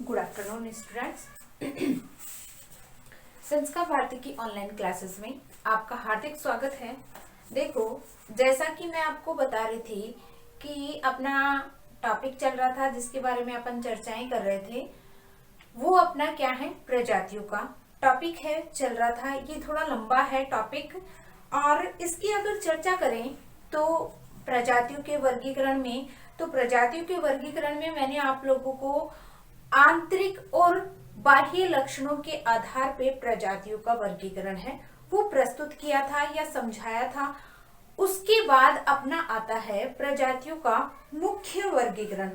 Good afternoon students. संस्कार भारती की online classes में आपका हार्दिक स्वागत है। देखो, जैसा कि मैं आपको बता रही थी कि अपना टॉपिक चल रहा था जिसके बारे में अपन चर्चाएं कर रहे थे, वो अपना क्या है, प्रजातियों का टॉपिक है, चल रहा था। ये थोड़ा लंबा है टॉपिक, और इसकी अगर चर्चा करें तो प्रजातियों के वर्गीकरण में, मैंने आप लोगों को आंतरिक और बाह्य लक्षणों के आधार पे प्रजातियों का वर्गीकरण है वो प्रस्तुत किया था या समझाया था। उसके बाद अपना आता है प्रजातियों का मुख्य वर्गीकरण।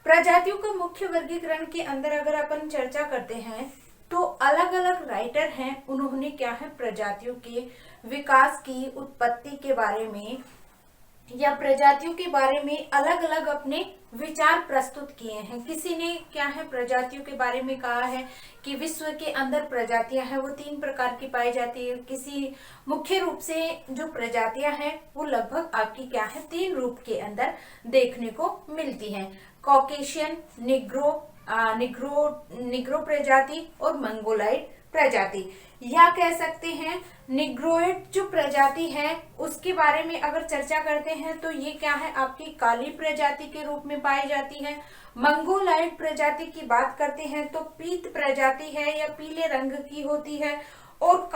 प्रजातियों का मुख्य वर्गीकरण के अंदर अगर अपन चर्चा करते हैं तो अलग अलग राइटर हैं, उन्होंने क्या है, प्रजातियों के विकास की उत्पत्ति के बारे में या प्रजातियों के बारे में अलग अलग अपने विचार प्रस्तुत किए हैं। किसी ने क्या है, प्रजातियों के बारे में कहा है कि विश्व के अंदर प्रजातियां हैं वो 3 प्रकार की पाई जाती है। किसी मुख्य रूप से जो प्रजातियां हैं वो लगभग आपकी क्या है, 3 रूप के अंदर देखने को मिलती हैं। कॉकेशियन, निग्रो प्रजाति और मंगोलाइड प्रजाति, या कह सकते हैं निग्रोइड जो प्रजाति है उसके बारे में अगर चर्चा करते हैं तो ये क्या है, आपकी काली प्रजाति के रूप में पाई जाती है। मंगोलाइड प्रजाति की बात करते हैं तो पीत प्रजाति है या पीले रंग की होती है। और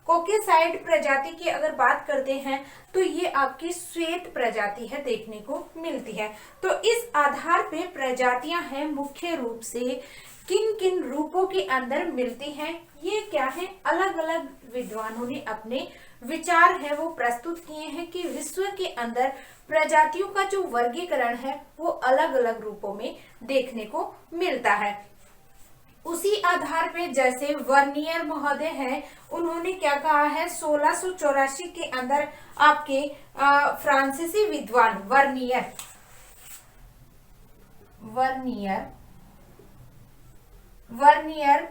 कोकेसाइड प्रजाति की अगर बात करते हैं तो ये आपकी श्वेत प्रजाति है, देखने को मिलती है। तो इस आधार पे प्रजातियां हैं मुख्य रूप से किन किन रूपों के अंदर मिलती हैं, ये क्या है, अलग अलग विद्वानों ने अपने विचार है वो प्रस्तुत किए हैं कि विश्व के अंदर प्रजातियों का जो वर्गीकरण है वो अलग अलग रूपों में देखने को मिलता है। उसी आधार पे जैसे वर्नियर महोदय हैं, उन्होंने क्या कहा है, 1684 के अंदर आपके फ्रांसीसी विद्वान वर्नियर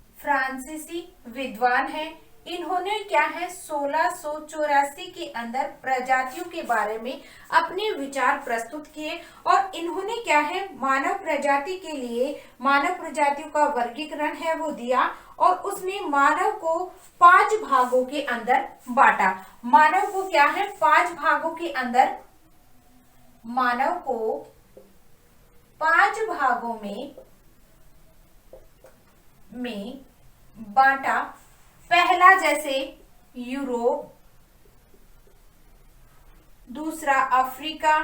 फ्रांसीसी विद्वान है। इन्होंने क्या है, 1684 के अंदर प्रजातियों के बारे में अपने विचार प्रस्तुत किए और इन्होंने क्या है, मानव प्रजाति के लिए मानव प्रजातियों का वर्गीकरण है वो दिया और उसने मानव को 5 भागों के अंदर बांटा। मानव को क्या है, 5 भागों के अंदर, मानव को 5 भागों में बांटा। पहला जैसे यूरोप, दूसरा अफ्रीका,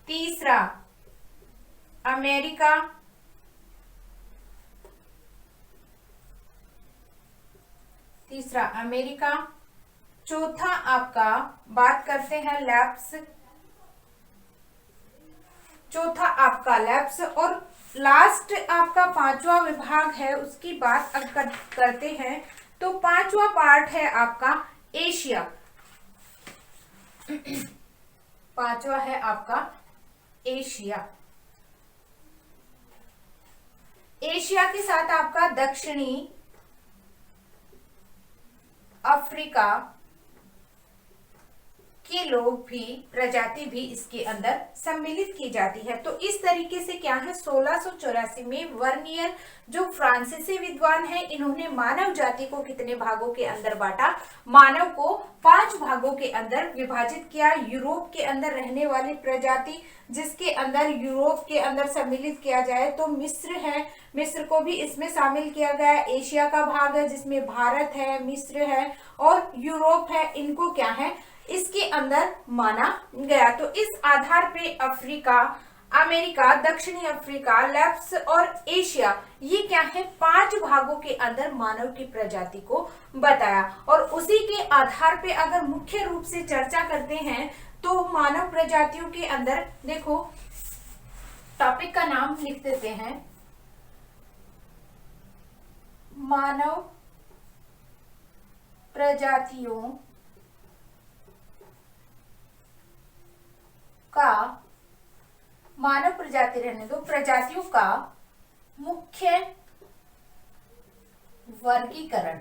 तीसरा अमेरिका, चौथा आपका बात करते हैं लैप्स, और लास्ट आपका 5वां विभाग है उसकी बात अगर करते हैं तो 5वां पार्ट है आपका एशिया। 5वां है आपका एशिया। एशिया के साथ आपका दक्षिणी अफ्रीका के लोग भी, प्रजाति भी इसके अंदर सम्मिलित की जाती है। तो इस तरीके से क्या है, 1684 में वर्नियर जो फ्रांसीसी विद्वान है, इन्होंने मानव जाति को कितने भागों के अंदर बांटा, मानव को 5 भागों के अंदर विभाजित किया। यूरोप के अंदर रहने वाली प्रजाति, जिसके अंदर यूरोप के अंदर सम्मिलित किया जाए तो मिस्र है, मिस्र को भी इसमें शामिल किया गया। एशिया का भाग है जिसमें भारत है, मिस्र है और यूरोप है, इनको क्या है, इसके अंदर माना गया। तो इस आधार पे अफ्रीका, अमेरिका, दक्षिणी अफ्रीका, लैप्स और एशिया, ये क्या है, 5 भागों के अंदर मानव की प्रजाति को बताया। और उसी के आधार पे अगर मुख्य रूप से चर्चा करते हैं तो मानव प्रजातियों के अंदर, देखो टॉपिक का नाम लिख देते हैं, मानव प्रजातियों का, मानव प्रजाति रहने दो, प्रजातियों का मुख्य वर्गीकरण,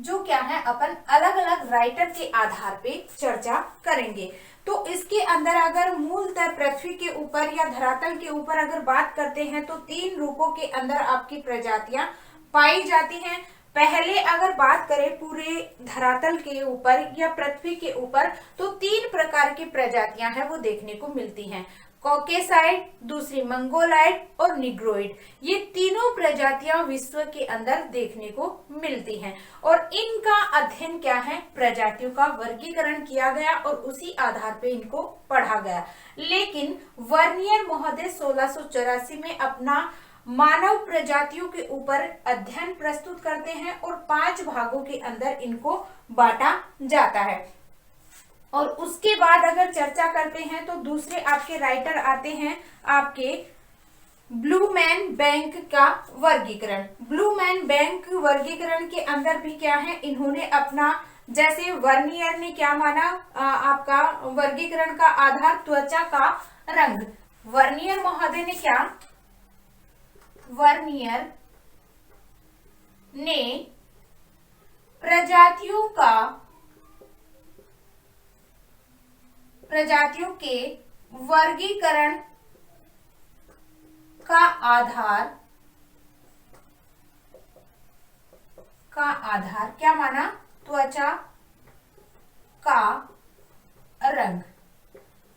जो क्या है अपन अलग अलग राइटर के आधार पे चर्चा करेंगे। तो इसके अंदर अगर मूलतः पृथ्वी के ऊपर या धरातल के ऊपर अगर बात करते हैं तो 3 रूपों के अंदर आपकी प्रजातियां पाई जाती हैं। पहले अगर बात करें पूरे धरातल के ऊपर या पृथ्वी के ऊपर तो 3 प्रकार की प्रजातियां हैं वो देखने को मिलती हैं। कॉकेसाइड, दूसरी मंगोलाइड और निग्रोइड, ये तीनों प्रजातियां विश्व के अंदर देखने को मिलती हैं और इनका अध्ययन क्या है, प्रजातियों का वर्गीकरण किया गया और उसी आधार पे इनको पढ़ा गया। लेकिन वर्नियर महोदय 1684 में अपना मानव प्रजातियों के ऊपर अध्ययन प्रस्तुत करते हैं और 5 भागों के अंदर इनको बांटा जाता है। और उसके बाद अगर चर्चा करते हैं तो दूसरे आपके राइटर आते हैं आपके ब्लूमैन बैंक का वर्गीकरण। ब्लूमैन बैंक वर्गीकरण के अंदर भी क्या है, इन्होंने अपना, जैसे वर्नियर ने क्या माना, आपका वर्गीकरण का आधार त्वचा का रंग। वर्नियर महोदय ने क्या, वर्नियर ने प्रजातियों के वर्गीकरण का आधार क्या माना, त्वचा का रंग।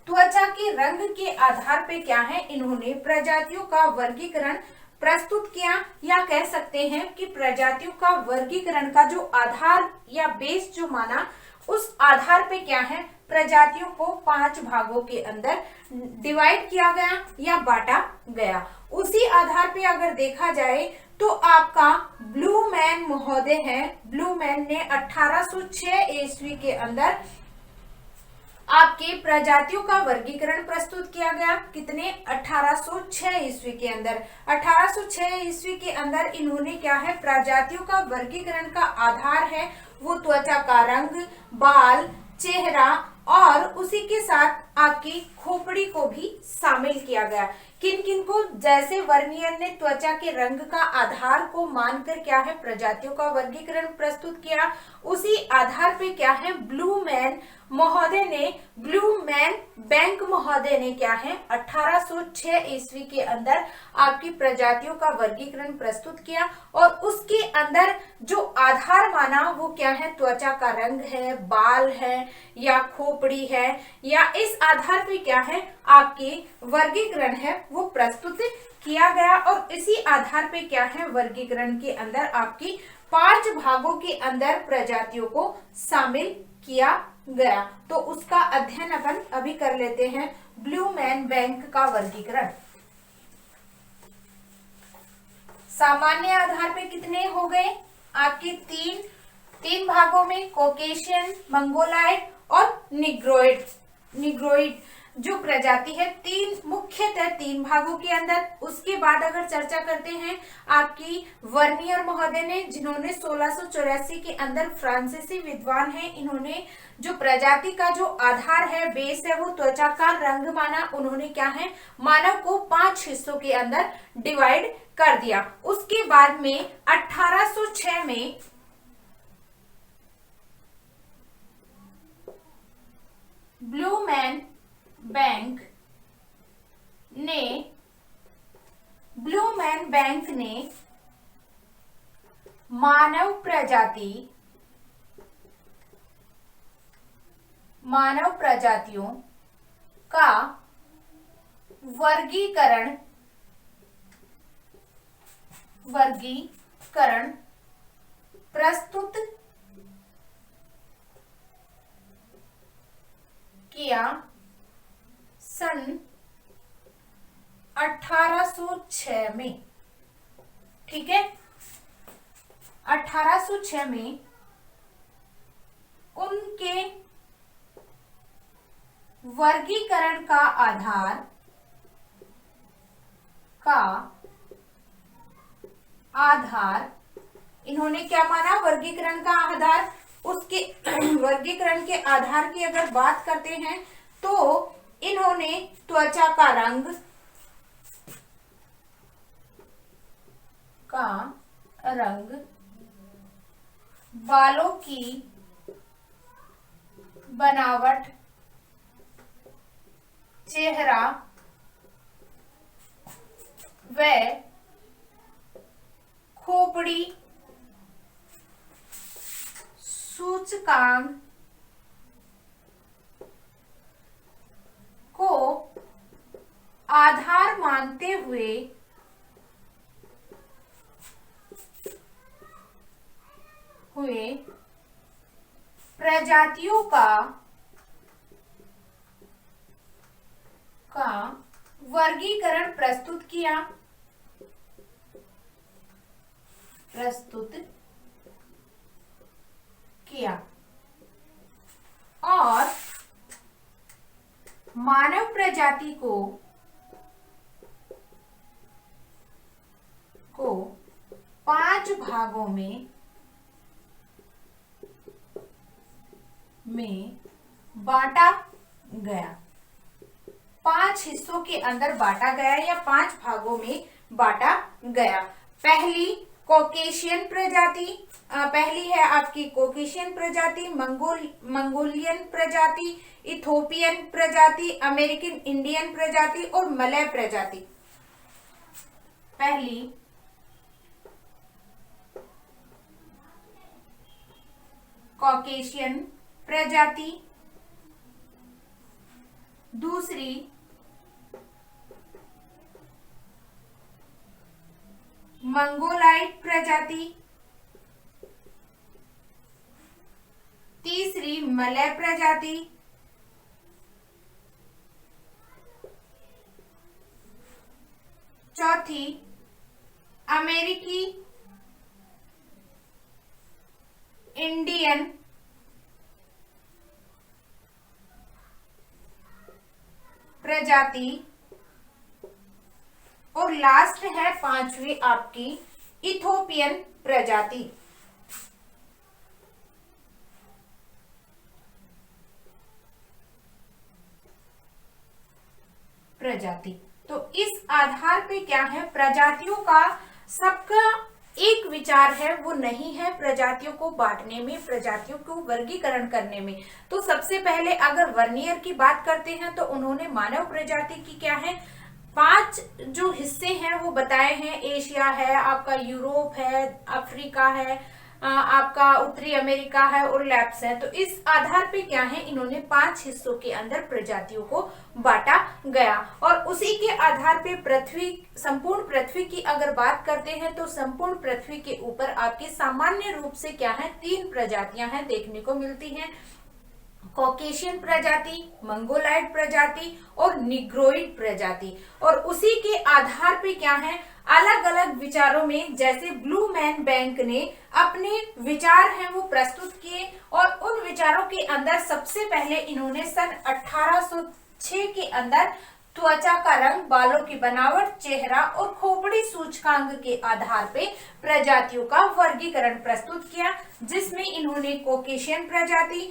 त्वचा के रंग के आधार पे क्या है, इन्होंने प्रजातियों का वर्गीकरण प्रस्तुत किया, या कह सकते हैं कि प्रजातियों का वर्गीकरण का जो आधार या बेस जो माना, उस आधार पे क्या है, प्रजातियों को 5 भागों के अंदर डिवाइड किया गया या बांटा गया। उसी आधार पे अगर देखा जाए तो आपका ब्लूमैन महोदय है, ब्लूमैन ने 1806 ईस्वी के अंदर आपके प्रजातियों का वर्गीकरण प्रस्तुत किया गया। कितने, 1806 ईस्वी के अंदर। 1806 ईस्वी के अंदर इन्होंने क्या है, प्रजातियों का वर्गीकरण का आधार है वो त्वचा का रंग, बाल, चेहरा और उसी के साथ आपकी खोपड़ी को भी शामिल किया गया। किन किन को, जैसे वर्नियर ने त्वचा के रंग का आधार को मानकर क्या है, प्रजातियों का वर्गीकरण प्रस्तुत किया, उसी आधार पे क्या है, ब्लूमैन बैंक महोदय ने क्या है, 1806 ईस्वी के अंदर आपकी प्रजातियों का वर्गीकरण प्रस्तुत किया और उसके अंदर जो आधार माना वो क्या है, त्वचा का रंग है, बाल है या खोपड़ी है, या इस आधार पे क्या है, आपकी वर्गीकरण है वो प्रस्तुत किया गया। और इसी आधार पे क्या है, वर्गीकरण के अंदर आपकी 5 भागों के अंदर प्रजातियों को शामिल किया गया। तो उसका अध्ययन अपन अभी कर लेते हैं, ब्लूमैन बैंक का वर्गीकरण। सामान्य आधार पे कितने हो गए आपके, 3 भागों में, कॉकेशियन, मंगोलाइड और निग्रोइड जो प्रजाति है, मुख्यतः 3 भागों के अंदर। उसके बाद अगर चर्चा करते हैं आपकी वर्नियर महोदय ने, जिन्होंने 1684 के अंदर, फ्रांसीसी विद्वान है, इन्होंने जो प्रजाति का जो आधार है, बेस है, वो त्वचा का रंग माना। उन्होंने क्या है, मानव को 5 हिस्सों के अंदर डिवाइड कर दिया। उसके बाद में 1806 में ब्लूमैन बैंक ने मानव प्रजातियों का वर्गीकरण प्रस्तुत किया सन 1806 में। ठीक है, 1806 में उनके वर्गीकरण का आधार इन्होंने क्या माना, वर्गीकरण का आधार। उसके वर्गीकरण के आधार की अगर बात करते हैं तो इन्होंने त्वचा का रंग बालों की बनावट, चेहरा व खोपड़ी सूचकांक को आधार मानते हुए प्रजातियों का वर्गीकरण प्रस्तुत किया और मानव प्रजाति को 5 भागों में बांटा गया, 5 हिस्सों के अंदर बांटा गया या 5 भागों में बांटा गया। पहली कॉकेशियन प्रजाति, पहली है आपकी कॉकेशियन प्रजाति, मंगोलियन प्रजाति, इथोपियन प्रजाति, अमेरिकन इंडियन प्रजाति और मलय प्रजाति। पहली कॉकेशियन प्रजाति, दूसरी मंगोलाइट प्रजाति, तीसरी मलय प्रजाति, चौथी अमेरिकी इंडियन प्रजाति और लास्ट है 5वीं आपकी इथोपियन प्रजाति। तो इस आधार पे क्या है, प्रजातियों का सबका एक विचार है, वो नहीं है प्रजातियों को बांटने में, प्रजातियों को वर्गीकरण करने में। तो सबसे पहले अगर वर्नियर की बात करते हैं तो उन्होंने मानव प्रजाति की क्या है 5 जो हिस्से हैं वो बताए हैं। एशिया है, आपका यूरोप है, अफ्रीका है, आपका उत्तरी अमेरिका है और लैप्स है। तो इस आधार पे क्या है, इन्होंने 5 हिस्सों के अंदर प्रजातियों को बांटा गया और उसी के आधार पे पृथ्वी, संपूर्ण पृथ्वी की अगर बात करते हैं तो संपूर्ण पृथ्वी के ऊपर आपके सामान्य रूप से क्या है 3 प्रजातियां हैं देखने को मिलती हैं, कॉकेशियन प्रजाति, मंगोलाइड प्रजाति और निग्रोइड प्रजाति। और उसी के आधार पे क्या है अलग अलग विचारों में, जैसे ब्लू मैन बैंक ने अपने विचार हैं वो प्रस्तुत किए और उन विचारों के अंदर सबसे पहले इन्होंने सन 1806 के अंदर त्वचा का रंग, बालों की बनावट, चेहरा और खोपड़ी सूचकांक के आधार पे प्रजातियों का वर्गीकरण प्रस्तुत किया, जिसमें इन्होंने कॉकेशियन प्रजाति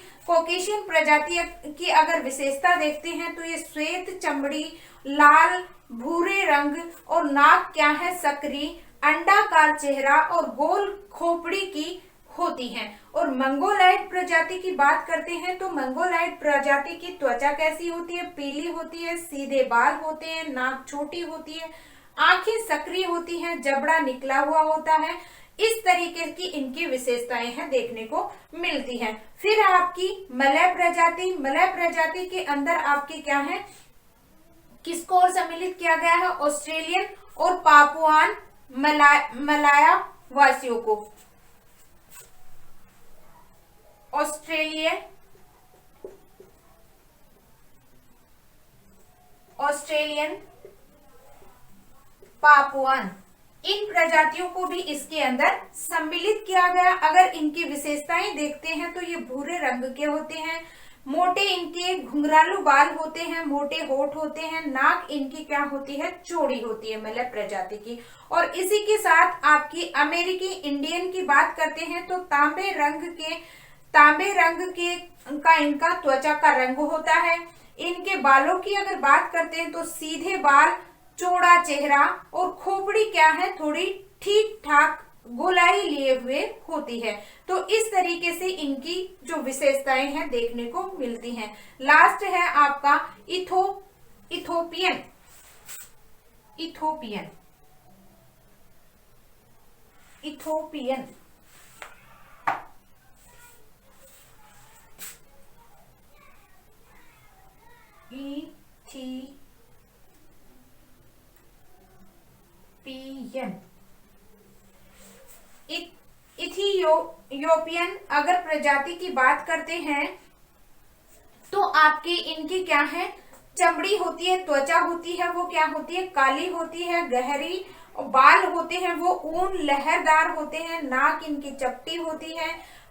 की अगर विशेषता देखते हैं तो ये श्वेत चमड़ी, लाल भूरे रंग और नाक क्या है सक्रिय, अंडाकार चेहरा और गोल खोपड़ी की होती हैं। और मंगोलाइड प्रजाति की बात करते हैं तो मंगोलाइड प्रजाति की त्वचा कैसी होती है, पीली होती है, सीधे बाल होते हैं, नाक छोटी होती है, आंखें सक्रिय होती हैं, जबड़ा निकला हुआ होता है। इस तरीके की इनकी विशेषताएं हैं देखने को मिलती हैं। फिर आपकी मलय प्रजाति के अंदर आपके क्या है, किसको और सम्मिलित किया गया है, ऑस्ट्रेलियन और पापुआन मलाया वासियों को, ऑस्ट्रेलियन पापुआन, इन प्रजातियों को भी इसके अंदर सम्मिलित किया गया। अगर इनकी विशेषताएं देखते हैं तो ये भूरे रंग के होते हैं, मोटे इनके घुंघरालू बाल होते हैं, मोटे होठ होते हैं, नाक इनकी क्या होती है चौड़ी होती है मलय प्रजाति की। और इसी के साथ आपकी अमेरिकी इंडियन की बात करते हैं तो तांबे रंग के का इनका त्वचा का रंग होता है। इनके बालों की अगर बात करते हैं तो सीधे बाल, चौड़ा चेहरा और खोपड़ी क्या है थोड़ी ठीक ठाक गोलाई ऊंचाई लिए हुए होती है। तो इस तरीके से इनकी जो विशेषताएं हैं देखने को मिलती हैं। लास्ट है आपका Ethiopian. Ethiopian Ethiopian Ethiopian Ethiopian अगर प्रजाति की बात करते हैं तो आपके इनकी क्या है, चमड़ी होती है, त्वचा होती है वो क्या होती है, काली होती है, गहरी, बाल होते हैं वो ऊन लहरदार होते हैं, नाक इनकी चपटी होती है,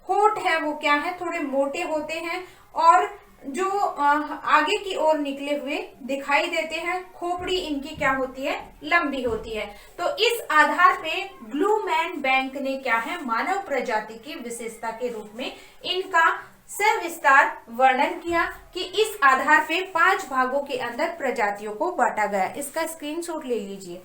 होंठ है वो क्या है, थोड़े मोटे होते हैं, और जो आगे की ओर निकले हुए दिखाई देते हैं। खोपड़ी इनकी क्या होती है, लंबी होती है। तो इस आधार पे ब्लूमैन बैंक ने क्या है, मानव प्रजाति की विशेषता के रूप में इनका सविस्तार वर्णन किया कि इस आधार पे 5 भागों के अंदर प्रजातियों को बांटा गया। इसका स्क्रीनशॉट ले लीजिए।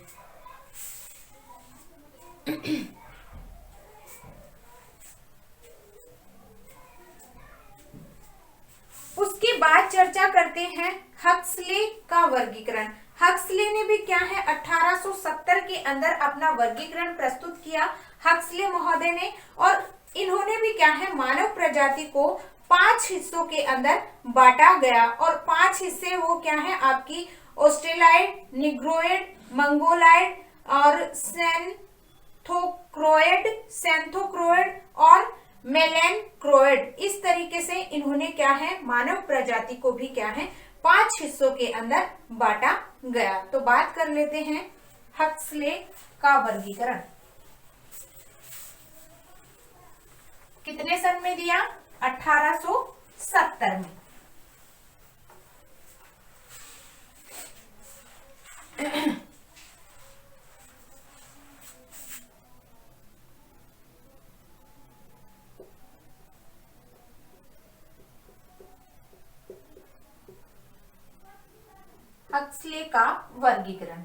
उसके बाद चर्चा करते हैं हक्सले का वर्गीकरण। हक्सले ने भी क्या है 1870 के अंदर अपना वर्गीकरण प्रस्तुत किया, हक्सले महोदय ने, और इन्होंने भी क्या है मानव प्रजाति को 5 हिस्सों के अंदर बांटा गया, और 5 हिस्से वो क्या है आपकी ऑस्ट्रेलाइड, निग्रोइड, मंगोलाइड और सेंथोक्रोइड और मेलेनक्रोइड। इस तरीके से इन्होंने क्या है मानव प्रजाति को भी क्या है 5 हिस्सों के अंदर बांटा गया। तो बात कर लेते हैं हक्सले का वर्गीकरण। कितने सन में दिया, 1870 में। हक्सले का वर्गीकरण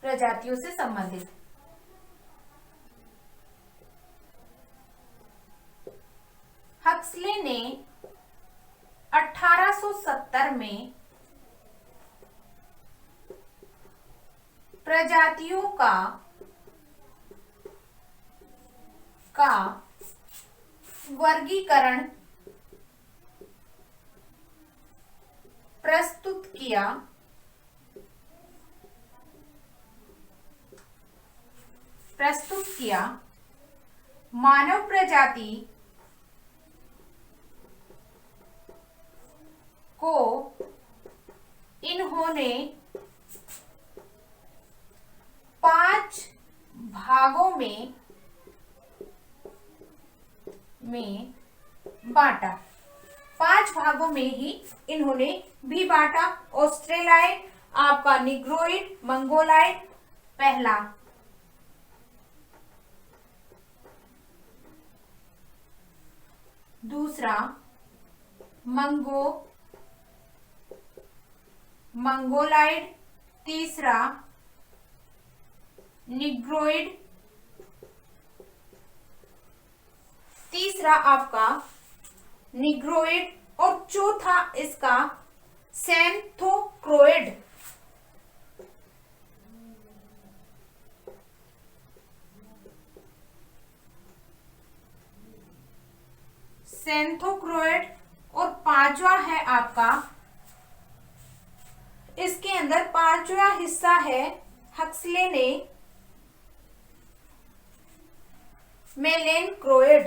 प्रजातियों से संबंधित। हक्सले ने 1870 में प्रजातियों का वर्गीकरण प्रस्तुत किया। मानव प्रजाति को इन्होंने 5 भागों में बांटा। 5 भागों में ही इन्होंने भी बांटा। ऑस्ट्रेलाइड, आपका निग्रोइड, मंगोलाइड पहला, दूसरा मंगोलाइड, तीसरा निग्रोइड, तीसरा आपका निग्रोइड, और चौथा इसका सेंथोक्रोइड। और पांचवा है आपका, इसके अंदर पांचवा हिस्सा है हक्सले ने मेलेनक्रोइड।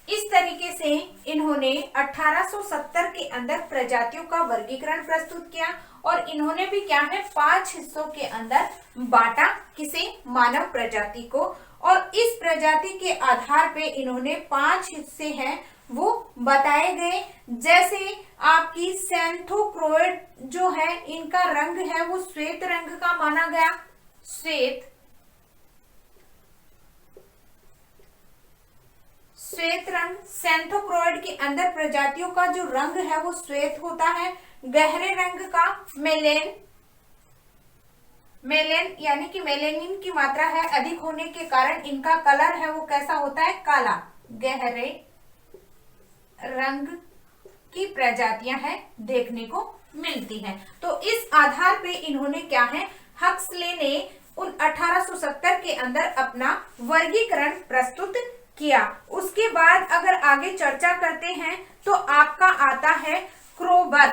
इस तरीके से इन्होंने 1870 के अंदर प्रजातियों का वर्गीकरण प्रस्तुत किया, और इन्होंने भी क्या है 5 हिस्सों के अंदर बांटा, किसे, मानव प्रजाति को। और इस प्रजाति के आधार पे इन्होंने 5 हिस्से हैं वो बताए गए। जैसे आपकी सेंथोक्रोइड जो है, इनका रंग है वो श्वेत रंग का माना गया, श्वेत रंग। सैंथोप्रोइड के अंदर प्रजातियों का जो रंग है वो श्वेत होता है। गहरे रंग का मेलेन यानी कि मेलेनिन की मात्रा है अधिक होने के कारण इनका कलर है वो कैसा होता है, काला। गहरे रंग की प्रजातियां हैं देखने को मिलती हैं। तो इस आधार पे इन्होंने क्या है, हक्सले ने 1870 के अंदर अपना वर्गीकरण प्रस्तुत किया। उसके बाद अगर आगे चर्चा करते हैं तो आपका आता है क्रोबर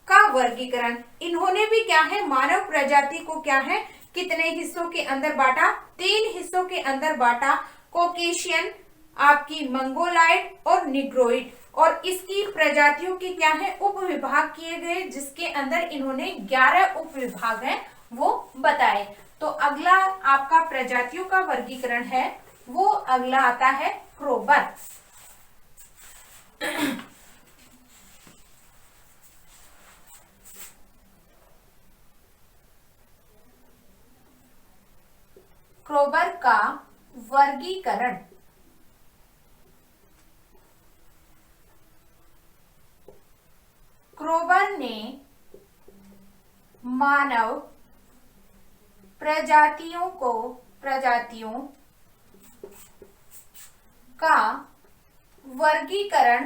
का वर्गीकरण। इन्होंने भी क्या है, मानव प्रजाति को क्या है, कितने हिस्सों के अंदर बांटा, 3 हिस्सों के अंदर बांटा। कॉकेशियन, आपकी मंगोलाइड और निग्रोइड, और इसकी प्रजातियों के क्या है, उपविभाग किए गए, जिसके अंदर इन्होंने 11 उपविभाग हैं वो बताए। तो अगला आपका प्रजातियों का वर्गीकरण है वो अगला आता है क्रोबर। क्रोबर का वर्गीकरण। क्रोबर ने मानव प्रजातियों का वर्गीकरण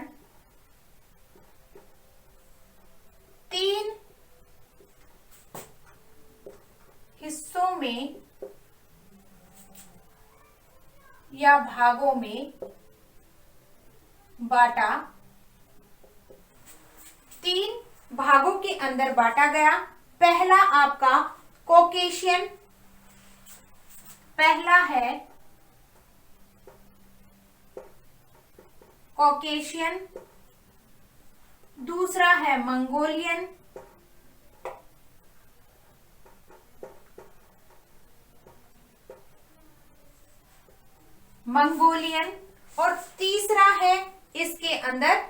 3 हिस्सों में या भागों में बांटा। 3 भागों के अंदर बांटा गया। पहला आपका कॉकेशियन, पहला है कॉकेशियन, दूसरा है मंगोलियन, और तीसरा है इसके अंदर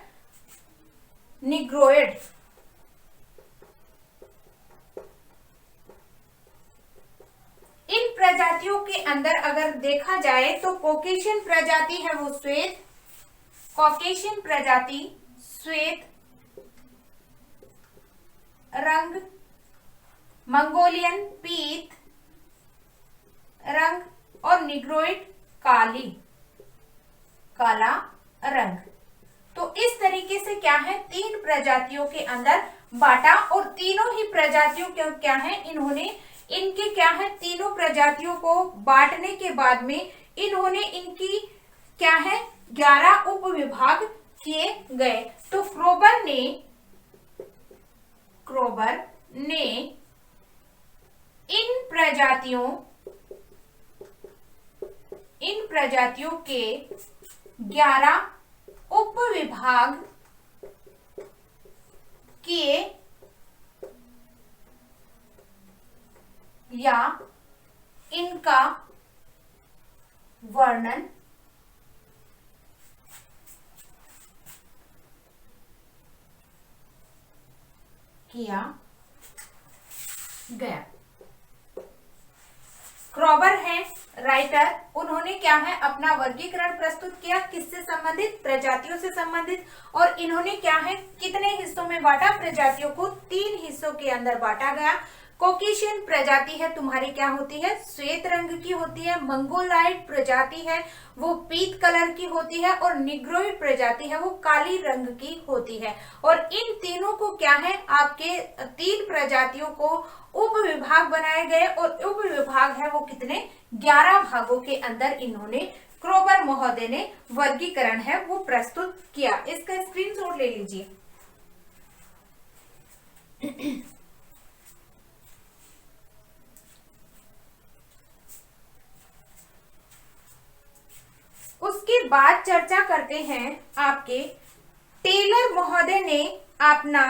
निग्रोइड। इन प्रजातियों के अंदर अगर देखा जाए तो कॉकेशियन प्रजाति है वो श्वेत, कॉकेशियन प्रजाति श्वेत रंग, मंगोलियन पीत रंग और निग्रोइड काला रंग। तो इस तरीके से क्या है, 3 प्रजातियों के अंदर बांटा, और तीनों ही प्रजातियों के क्या है, इन्होंने इनके क्या है, तीनों प्रजातियों को बांटने के बाद में इन्होंने इनकी क्या है 11 उपविभाग किए गए। तो क्रोबर ने इन प्रजातियों के 11 उपविभाग किए या इनका वर्णन किया गया। क्रोबर है राइटर, उन्होंने क्या है अपना वर्गीकरण प्रस्तुत किया, किससे संबंधित, प्रजातियों से संबंधित। और इन्होंने क्या है कितने हिस्सों में बांटा, प्रजातियों को 3 हिस्सों के अंदर बांटा गया। कॉकेशियन प्रजाति है तुम्हारी क्या होती है, श्वेत रंग की होती है। मंगोलाइड प्रजाति है वो पीत कलर की होती है, और निग्रोइड प्रजाति है वो काली रंग की होती है। और इन तीनों को क्या है, आपके 3 प्रजातियों को उपविभाग बनाए गए, और उपविभाग है वो कितने, 11 भागों के अंदर इन्होंने क्रोबर महोदय ने वर्गीकरण है वो प्रस्तुत किया। इसका स्क्रीनशॉट ले लीजिए। उसके बाद चर्चा करते हैं आपके टेलर महोदय ने अपना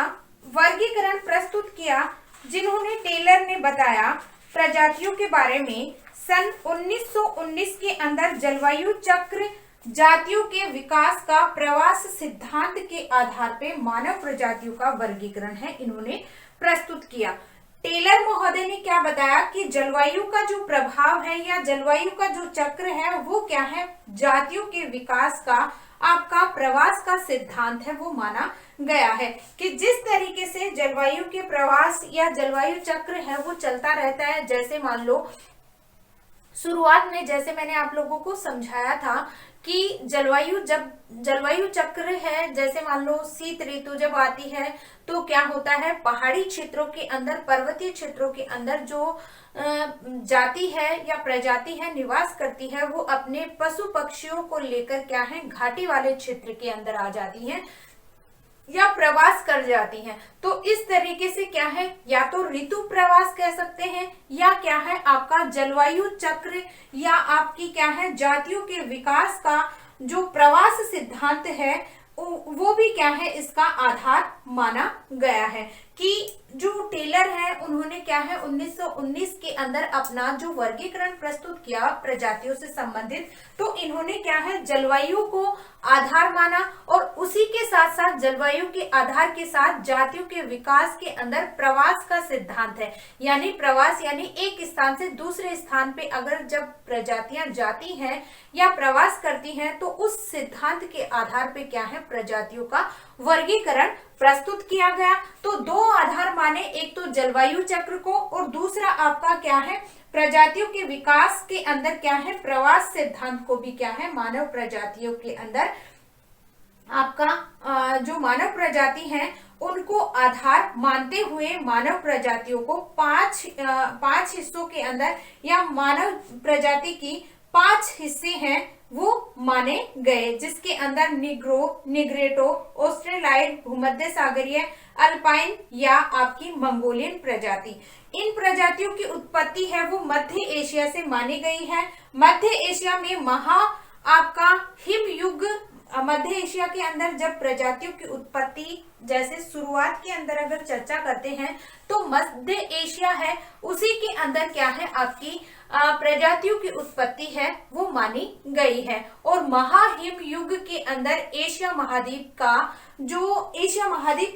वर्गीकरण प्रस्तुत किया, जिन्होंने टेलर ने बताया प्रजातियों के बारे में। सन 1919 के अंदर जलवायु चक्र जातियों के विकास का प्रवास सिद्धांत के आधार पे मानव प्रजातियों का वर्गीकरण है इन्होंने प्रस्तुत किया। टेलर महोदय ने क्या बताया कि जलवायु का जो प्रभाव है या जलवायु का जो चक्र है वो क्या है, जातियों के विकास का आपका प्रवास का सिद्धांत है वो माना गया है कि जिस तरीके से जलवायु के प्रवास या जलवायु चक्र है वो चलता रहता है। जैसे मान लो शुरुआत में जैसे मैंने आप लोगों को समझाया था कि जलवायु चक्र है, जैसे मान लो शीत ऋतु जब आती है तो क्या होता है, पहाड़ी क्षेत्रों के अंदर, पर्वतीय क्षेत्रों के अंदर जो जाति है या प्रजाति है निवास करती है वो अपने पशु पक्षियों को लेकर क्या है घाटी वाले क्षेत्र के अंदर आ जाती है या प्रवास कर जाती हैं। तो इस तरीके से क्या है, या तो ऋतु प्रवास कह सकते हैं या क्या है आपका जलवायु चक्र या आपकी क्या है जातियों के विकास का जो प्रवास सिद्धांत है वो भी क्या है इसका आधार माना गया है। कि जो टेलर है उन्होंने क्या है 1919 के अंदर अपना जो वर्गीकरण प्रस्तुत किया प्रजातियों से संबंधित, तो इन्होंने क्या है जलवायु को आधार माना और उसी के साथ साथ जलवायु के आधार के साथ जातियों के विकास के अंदर प्रवास का सिद्धांत है। यानी प्रवास यानी एक स्थान से दूसरे स्थान पे अगर जब प्रजातियां जाती हैं या प्रवास करती हैं तो उस सिद्धांत के आधार पे क्या है प्रजातियों का वर्गीकरण प्रस्तुत किया गया। तो दो आधार माने, एक तो जलवायु चक्र को और दूसरा आपका क्या है प्रजातियों के विकास के अंदर क्या है प्रवास सिद्धांत को भी क्या है मानव प्रजातियों के अंदर आपका जो मानव प्रजाति है उनको आधार मानते हुए मानव प्रजातियों को पांच हिस्सों के अंदर या मानव प्रजाति की 5 हिस्से हैं वो माने गए, जिसके अंदर निग्रेटो, ऑस्ट्रेलाइड, भूमध्य सागरीय, अल्पाइन या आपकी मंगोलियन प्रजाति। इन प्रजातियों की उत्पत्ति है वो मध्य एशिया से मानी गई है। मध्य एशिया में आपका हिम युग, मध्य एशिया के अंदर जब प्रजातियों की उत्पत्ति जैसे शुरुआत के अंदर अगर चर्चा करते हैं तो मध्य एशिया है उसी के अंदर क्या है आपकी प्रजातियों की उत्पत्ति है वो मानी गई है। और महाहिम युग के अंदर एशिया महाद्वीप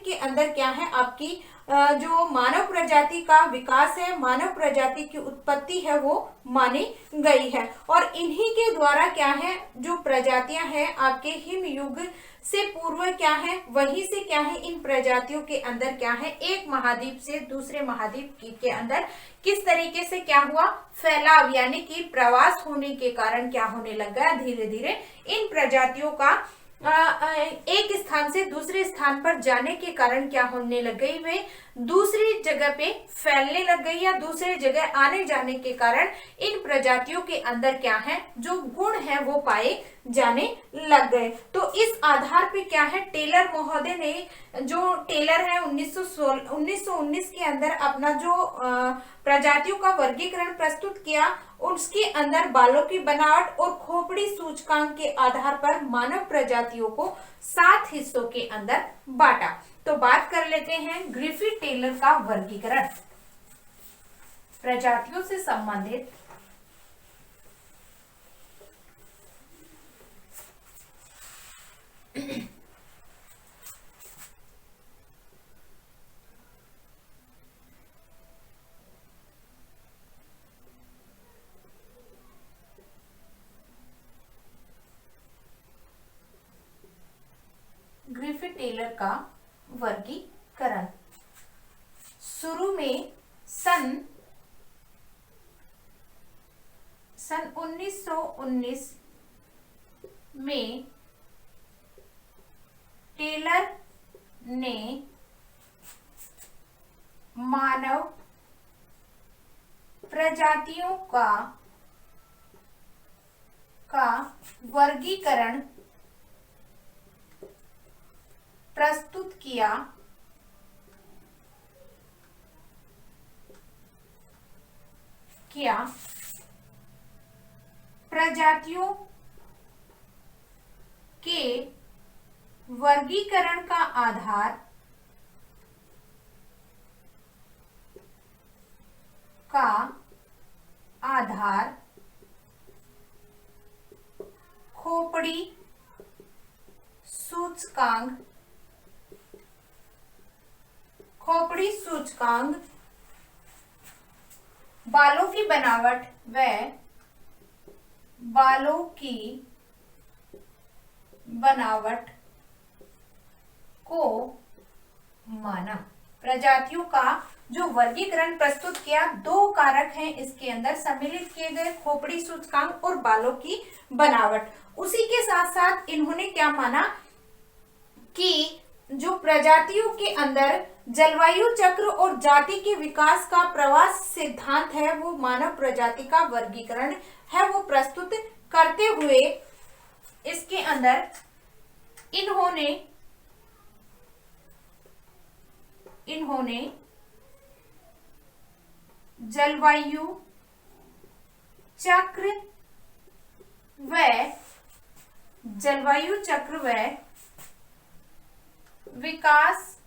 के अंदर क्या है आपकी जो मानव प्रजाति का विकास है, मानव प्रजाति की उत्पत्ति है वो मानी गई है। और इन्हीं के द्वारा क्या है जो प्रजातियां हैं आपके हिम युग से पूर्व क्या है वहीं से क्या है इन प्रजातियों के अंदर क्या है एक महाद्वीप से दूसरे महाद्वीप के अंदर किस तरीके से क्या हुआ फैलाव, यानी कि प्रवास होने के कारण क्या होने लग गया धीरे धीरे इन प्रजातियों का एक स्थान से दूसरे स्थान पर जाने के कारण क्या होने लग गई, वे दूसरी जगह पे फैलने लग गई या दूसरे जगह आने जाने के कारण इन प्रजातियों के अंदर क्या है जो गुण है वो पाए जाने लग गए। तो इस आधार पे क्या है टेलर महोदय ने, जो टेलर है 1919 के अंदर अपना जो प्रजातियों का वर्गीकरण प्रस्तुत किया, उसके अंदर बालों की बनावट और खोपड़ी सूचकांक के आधार पर मानव प्रजातियों को 7 हिस्सों के अंदर बांटा। तो बात कर लेते हैं ग्रिफिथ टेलर का वर्गीकरण प्रजातियों से संबंधित। ग्रिफिथ टेलर का वर्गीकरण शुरू में सन 1919 में टेलर ने मानव प्रजातियों का वर्गीकरण प्रस्तुत किया। प्रजातियों के वर्गीकरण का आधार खोपड़ी सूचकांक, बालों की बनावट व बालों की बनावट को माना। प्रजातियों का जो वर्गीकरण प्रस्तुत किया, दो कारक हैं इसके अंदर सम्मिलित किए गए, खोपड़ी सूचकांक और बालों की बनावट। उसी के साथ साथ इन्होंने क्या माना कि जो प्रजातियों के अंदर जलवायु चक्र और जाति के विकास का प्रवास सिद्धांत है, वो मानव प्रजाति का वर्गीकरण है, वो प्रस्तुत करते हुए इसके अंदर इन्होंने जलवायु चक्र व विकास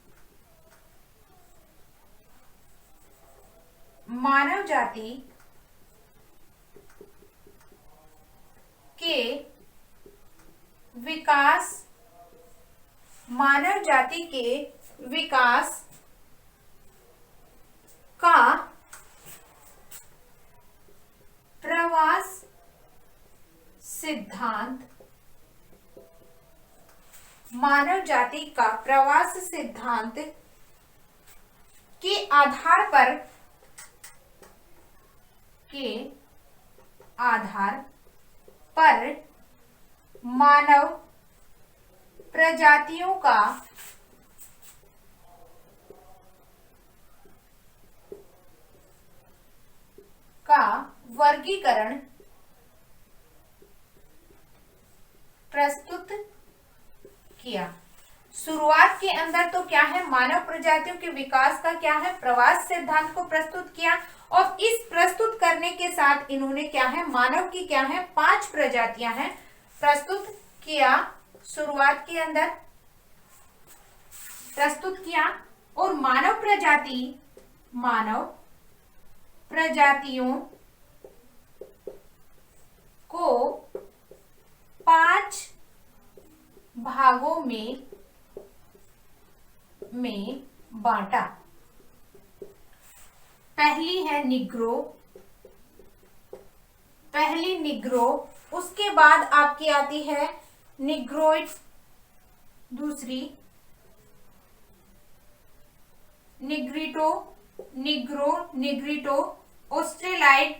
मानव जाति के विकास का प्रवास सिद्धांत, मानव जाति का प्रवास सिद्धांत के आधार पर मानव प्रजातियों का वर्गीकरण प्रस्तुत किया। शुरुआत के अंदर तो क्या है, मानव प्रजातियों के विकास का क्या है, प्रवास सिद्धांत को प्रस्तुत किया, और इस प्रस्तुत करने के साथ इन्होंने क्या है, मानव की क्या है 5 प्रजातियां हैं प्रस्तुत किया, शुरुआत के अंदर प्रस्तुत किया। और मानव प्रजातियों को 5 भागों में बांटा। पहली निग्रो, उसके बाद आपकी आती है निग्रोइड, दूसरी निग्रिटो, ऑस्ट्रेलाइड,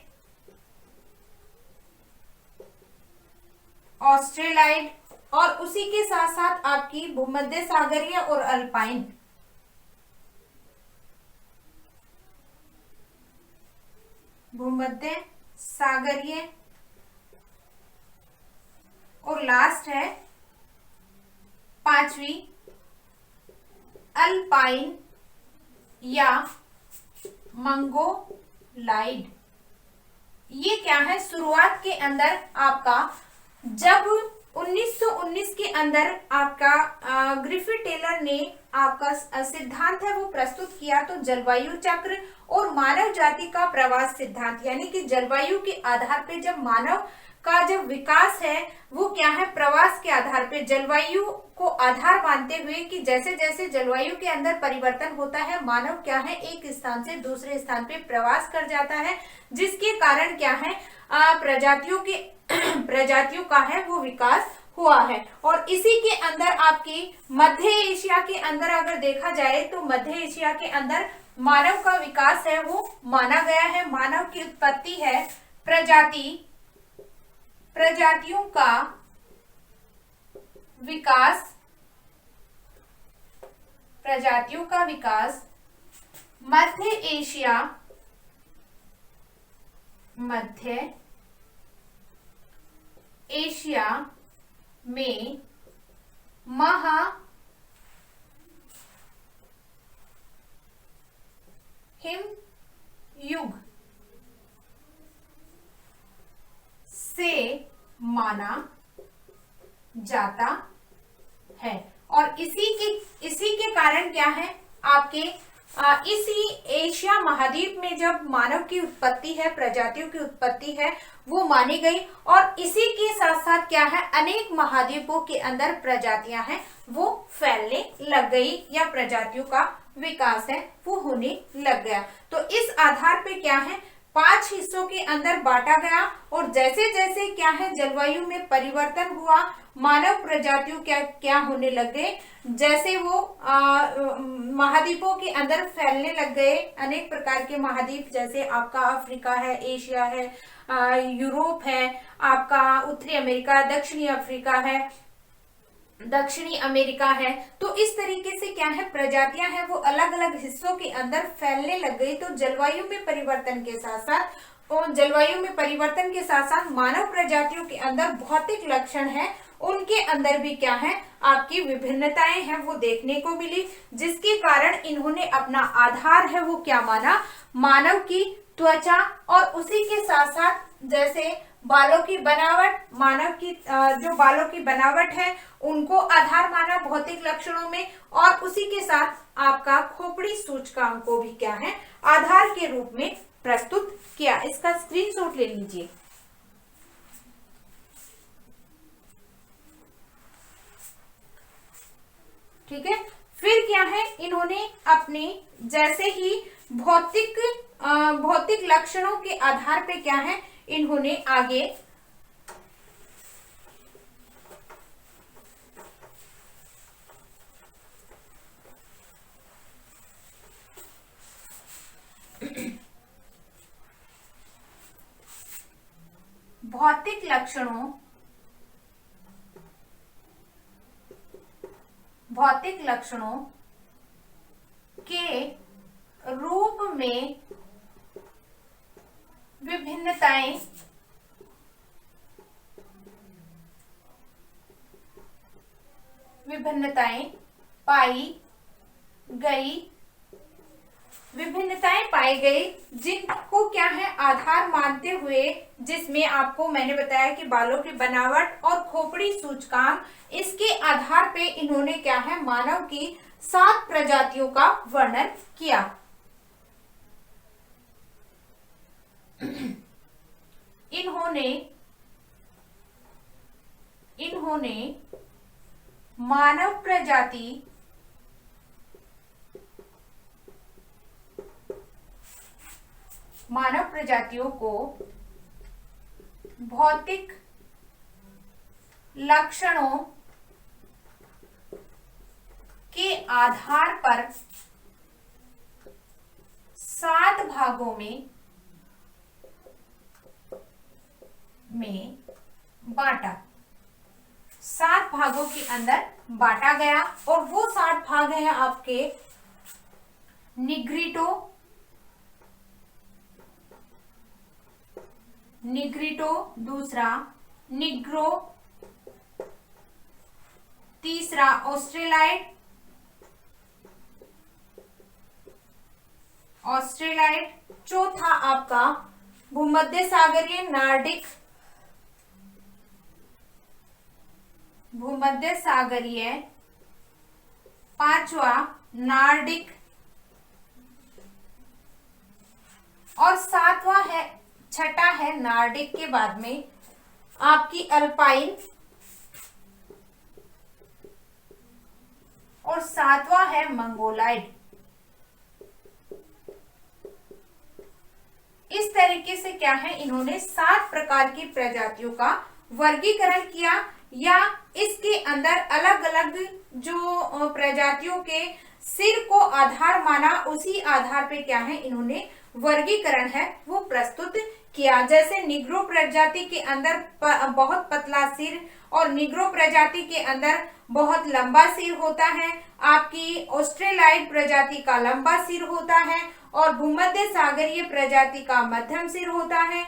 और उसी के साथ साथ आपकी भूमध्य सागरीय और अल्पाइन। भूमध्य सागरीय और लास्ट है 5वीं अल्पाइन या मंगोलाइड। ये क्या है, शुरुआत के अंदर आपका जब 1919 के अंदर आपका ग्रिफिथ टेलर ने आपका सिद्धांत है वो प्रस्तुत किया, तो जलवायु चक्र और मानव जाति का प्रवास सिद्धांत, यानी कि जलवायु के आधार पे जब मानव का जब विकास है वो क्या है, प्रवास के आधार पे जलवायु को आधार मानते हुए कि जैसे जैसे जलवायु के अंदर परिवर्तन होता है, मानव क्या है एक स्थान से दूसरे स्थान पे प्रवास कर जाता है, जिसके कारण क्या है प्रजातियों का है वो विकास हुआ है। और इसी के अंदर आपकी मध्य एशिया के अंदर अगर देखा जाए तो मध्य एशिया के अंदर मानव का विकास है वो माना गया है। मानव की उत्पत्ति है प्रजातियों का विकास मध्य एशिया में हिमयुग से माना जाता है। और इसी के कारण क्या है आपके इसी एशिया महाद्वीप में जब मानव की उत्पत्ति है, प्रजातियों की उत्पत्ति है वो मानी गई, और इसी के साथ साथ क्या है अनेक महाद्वीपों के अंदर प्रजातियां हैं वो फैलने लग गई, या प्रजातियों का विकास है वो होने लग गया। तो इस आधार पे क्या है 5 हिस्सों के अंदर बांटा गया, और जैसे जैसे क्या है जलवायु में परिवर्तन हुआ, मानव प्रजातियों क्या क्या होने लग गए, जैसे वो महाद्वीपों के अंदर फैलने लग गए, अनेक प्रकार के महाद्वीप, जैसे आपका अफ्रीका है, एशिया है, यूरोप है, आपका उत्तरी अमेरिका, दक्षिणी अफ्रीका है, दक्षिणी अमेरिका है। तो इस तरीके से क्या है, प्रजातियां हैं वो अलग अलग हिस्सों के अंदर फैलने लग गई। तो जलवायु में परिवर्तन के साथ साथ मानव प्रजातियों के अंदर भौतिक लक्षण है, उनके अंदर भी क्या है, आपकी विभिन्नताएं हैं वो देखने को मिली, जिसके कारण इन्होंने अपना आधार है वो क्या माना, मानव की त्वचा, और उसी के साथ साथ जैसे बालों की बनावट, मानव की जो बालों की बनावट है उनको आधार माना भौतिक लक्षणों में, और उसी के साथ आपका खोपड़ी सूचकांक को भी क्या है, आधार के रूप में प्रस्तुत किया। इसका स्क्रीनशॉट ले लीजिए। ठीक है, फिर क्या है, इन्होंने अपने जैसे ही भौतिक लक्षणों के आधार पे क्या है, इन्होंने आगे भौतिक लक्षणों के रूप में विभिन्नताएं पाई गई, जिनको क्या है आधार मानते हुए, जिसमें आपको मैंने बताया कि बालों की बनावट और खोपड़ी सूचकांक, इसके आधार पे इन्होंने क्या है, मानव की 7 प्रजातियों का वर्णन किया। इन्होंने मानव प्रजातियों को भौतिक लक्षणों के आधार पर 7 भागों में बांटा, 7 भागों के अंदर बांटा गया, और वो 7 भाग हैं आपके निग्रिटो, दूसरा निग्रो, तीसरा ऑस्ट्रेलाइड, चौथा आपका भूमध्य सागरीय नार्डिक, पांचवा नार्डिक, और छठा है नार्डिक के बाद में आपकी अल्पाइन, और 7वां है मंगोलाइड। इस तरीके से क्या है, इन्होंने 7 प्रकार की प्रजातियों का वर्गीकरण किया, या इसके अंदर अलग अलग जो प्रजातियों के सिर को आधार माना, उसी आधार पे क्या है, इन्होंने वर्गीकरण है वो प्रस्तुत किया। जैसे निग्रो प्रजाति के अंदर बहुत पतला सिर, और निग्रो प्रजाति के अंदर बहुत लंबा सिर होता है, आपकी ऑस्ट्रेलाइड प्रजाति का लंबा सिर होता है, और भूमध्य सागरीय प्रजाति का मध्यम सिर होता है,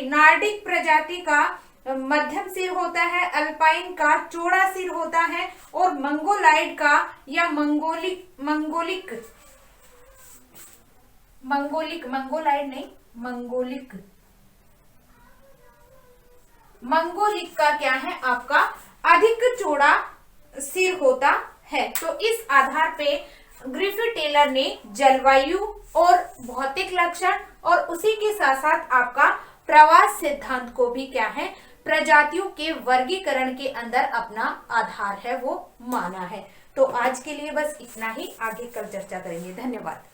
नार्डिक प्रजाति का मध्यम सिर होता है, अल्पाइन का चौड़ा सिर होता है, और मंगोलाइड का या मंगोलिक का क्या है, आपका अधिक चौड़ा सिर होता है। तो इस आधार पे ग्रिफिथ टेलर ने जलवायु और भौतिक लक्षण, और उसी के साथ साथ आपका प्रवास सिद्धांत को भी क्या है, प्रजातियों के वर्गीकरण के अंदर अपना आधार है वो माना है। तो आज के लिए बस इतना ही, आगे कल चर्चा करेंगे। धन्यवाद।